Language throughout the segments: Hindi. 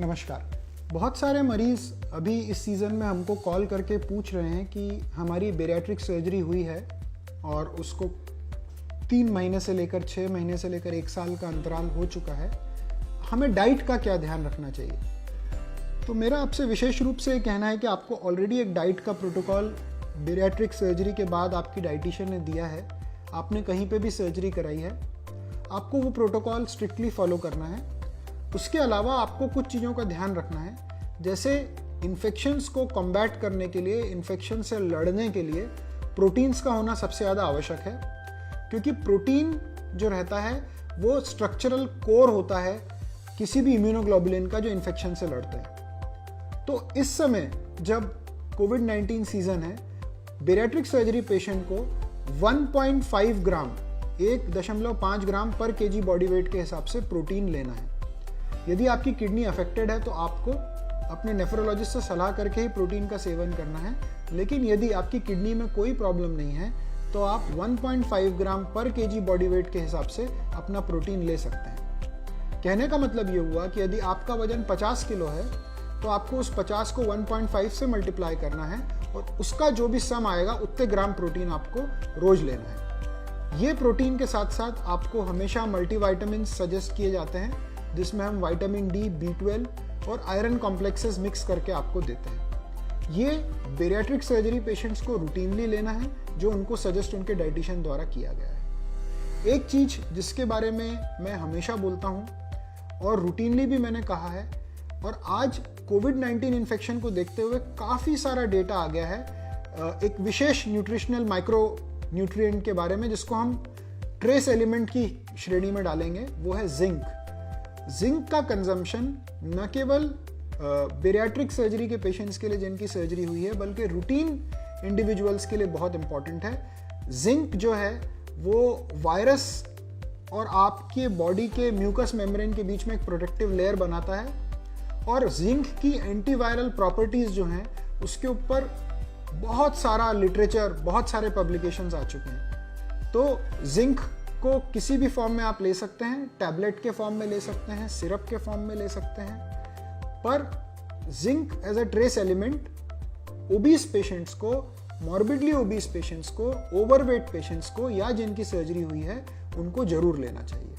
नमस्कार। बहुत सारे मरीज़ अभी इस सीज़न में हमको कॉल करके पूछ रहे हैं कि हमारी बेरियाट्रिक सर्जरी हुई है और उसको 3 महीने से लेकर 6 महीने से लेकर 1 साल का अंतराल हो चुका है, हमें डाइट का क्या ध्यान रखना चाहिए। तो मेरा आपसे विशेष रूप से कहना है कि आपको ऑलरेडी एक डाइट का प्रोटोकॉल बेरियाट्रिक सर्जरी के बाद आपकी डाइटिशियन ने दिया है। आपने कहीं पे भी सर्जरी कराई है, आपको वो प्रोटोकॉल स्ट्रिक्टली फॉलो करना है। उसके अलावा आपको कुछ चीज़ों का ध्यान रखना है, जैसे इन्फेक्शंस को कॉम्बैट करने के लिए, इन्फेक्शन से लड़ने के लिए प्रोटीन्स का होना सबसे ज़्यादा आवश्यक है, क्योंकि प्रोटीन जो रहता है वो स्ट्रक्चरल कोर होता है किसी भी इम्यूनोग्लोबुलिन का जो इन्फेक्शन से लड़ते हैं। तो इस समय जब कोविड-19 सीजन है, बेरियाट्रिक सर्जरी पेशेंट को 1.5 ग्राम 1.5 ग्राम पर केजी बॉडी वेट के हिसाब से प्रोटीन लेना है। यदि आपकी किडनी अफेक्टेड है तो आपको अपने नेफ्रोलॉजिस्ट से सलाह करके ही प्रोटीन का सेवन करना है, लेकिन यदि आपकी किडनी में कोई प्रॉब्लम नहीं है तो आप 1.5 ग्राम पर केजी बॉडी वेट के हिसाब से अपना प्रोटीन ले सकते हैं। कहने का मतलब ये हुआ कि यदि आपका वजन 50 किलो है तो आपको उस 50 को 1.5 से मल्टीप्लाई करना है और उसका जो भी सम आएगा उतने ग्राम प्रोटीन आपको रोज लेना है। ये प्रोटीन के साथ साथ आपको हमेशा मल्टीविटामिन सजेस्ट किए जाते हैं, जिसमें हम विटामिन डी, B12 और आयरन कॉम्प्लेक्सेस मिक्स करके आपको देते हैं। ये बेरियाट्रिक सर्जरी पेशेंट्स को रूटीनली लेना है, जो उनको सजेस्ट उनके डाइटिशियन द्वारा किया गया है। एक चीज जिसके बारे में मैं हमेशा बोलता हूं और रूटीनली भी मैंने कहा है, और आज कोविड-19 इन्फेक्शन को देखते हुए काफी सारा डेटा आ गया है एक विशेष न्यूट्रिशनल माइक्रो न्यूट्रिएंट के बारे में, जिसको हम ट्रेस एलिमेंट की श्रेणी में डालेंगे, वो है जिंक। जिंक का कंजम्पशन न केवल बेरियाट्रिक सर्जरी के पेशेंट्स के लिए जिनकी सर्जरी हुई है, बल्कि रूटीन इंडिविजुअल्स के लिए बहुत इंपॉर्टेंट है। जिंक जो है वो वायरस और आपके बॉडी के म्यूकस मेम्ब्रेन के बीच में एक प्रोटेक्टिव लेयर बनाता है, और जिंक की एंटीवायरल प्रॉपर्टीज जो हैं उसके ऊपर बहुत सारा लिटरेचर, बहुत सारे पब्लिकेशंस आ चुके हैं। तो जिंक को किसी भी फॉर्म में आप ले सकते हैं, टैबलेट के फॉर्म में ले सकते हैं, सिरप के फॉर्म में ले सकते हैं, पर zinc as a trace element obese patients को, मॉर्बिडली ओबीस पेशेंट्स को, ओवरवेट पेशेंट्स को या जिनकी सर्जरी हुई है उनको जरूर लेना चाहिए।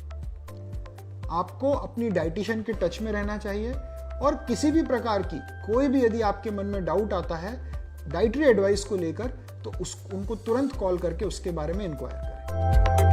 आपको अपनी डाइटिशियन के टच में रहना चाहिए, और किसी भी प्रकार की कोई भी यदि आपके मन में डाउट आता है डाइटरी एडवाइस को लेकर, तो उनको तुरंत कॉल करके उसके बारे में इंक्वायर करें।